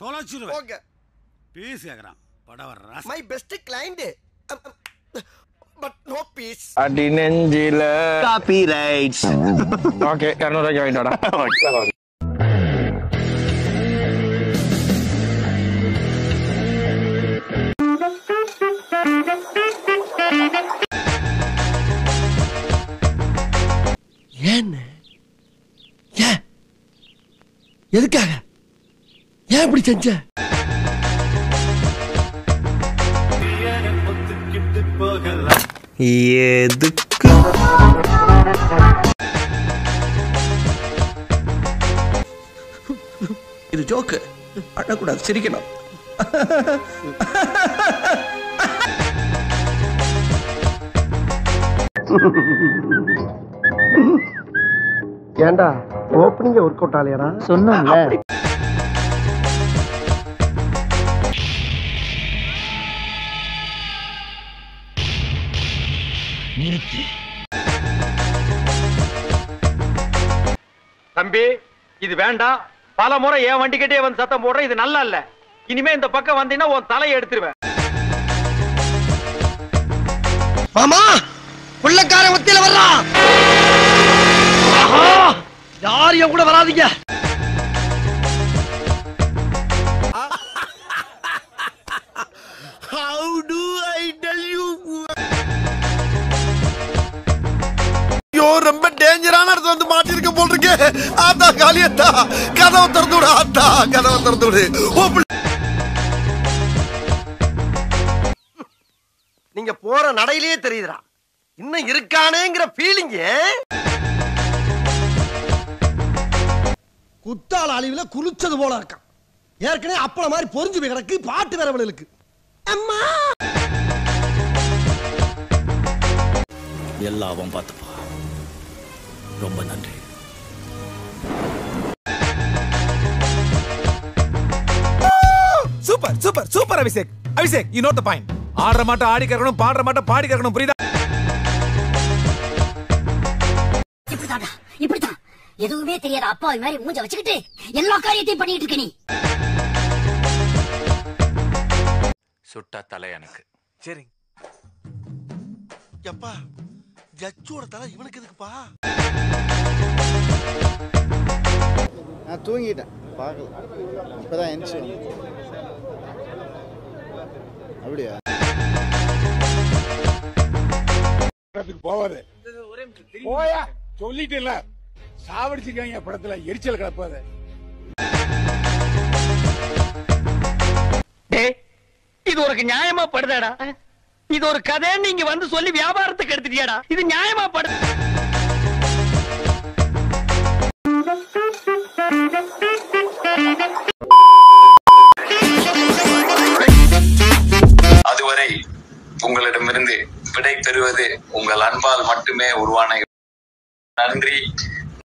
தொலைச்சிருவேன். Okay. Piece கேக்குறான். படவர் ராஸ். My best client. But no peace. அடி நெஞ்சில காப்பிரைட்ஸ். ஓகே 200 ரூபாய்க்கு வாங்கிட்டோடா. ஏன் எதுக்காக ஏன் இப்படி செஞ்ச? எதுக்கு இது ஜோக்கு. அழக்கூடாது, சிரிக்கணும். ஏண்டா ஓப்பனிங் ஒர்க் அவுட் ஆலையடா சொன்னோம்ல. நிறுத்து. தம்பி இது வேண்டாம். பல முறை என் வண்டி கிட்டே வந்து சத்தம் போடுற, இது நல்லா இல்ல. இனிமே இந்த பக்கம் வந்தீங்கன்னா உன் தலையை எடுத்துருவேன். மாமா புள்ளக்காரன் ஒத்தியில வர்றான். யாரையும் கூட வராதீங்க. How do I tell you? ஐயோ ரொம்ப டேஞ்சரான இடத்துல வந்து மாட்டிருக்க போல் இருக்கு. ஆத்தா காளியத்தா கதவை திறந்து விடு. ஆத்தா கதவை திறந்து விடு. நீங்க போற நடையிலேயே தெரியுதுடா இன்னும் இருக்கானேங்கிற ஃபீலிங். குத்தால அழிவுல குளிச்சது போல இருக்கான். ஏற்கனவே அப்பள மாதிரி பொறிஞ்சு போய் கிடக்கு. பாட்டு வேறவளுக்கு அம்மா எல்லாவும் பார்த்துப்பா. ரொம்ப நன்றி. Super super super Abhishek. Abhishek you know the point. ஆடுற மாட்ட ஆடி கறக்கணும், பாடுற மாட்ட பாடி கறக்கணும். புரியுதா? இப்படிதான் எதுவுமே தெரியாத அப்பா மாதிரி மூஞ்ச வச்சுக்கிட்டு எல்லா காரியத்தையும் பண்ணிட்டு இருக்க நீ. சுட்டா தலை எனக்கு. சரி எப்பா ஜட்ஜோட தலை இவனுக்கு எதுக்குப்பா? நான் தூங்கிட்டேன், பார்க்கல. இப்பதான் எந்திரிச்சு. அப்படியா? போவாது போயா சொல்லிட்டு சாவடிச்சிருக்காங்க படத்துல எரிச்சல் கிளப்பாத. இது ஒரு நியாயமா படுதாடா? இது ஒரு கதை நீங்க வந்து சொல்லி வியாபாரத்துக்கு எடுத்துட்டியாடா? இது நியாயமா படு? அதுவரை உங்களிடமிருந்து விடை பெறுவது உங்கள் அன்பால் மட்டுமே உருவான. நன்றி.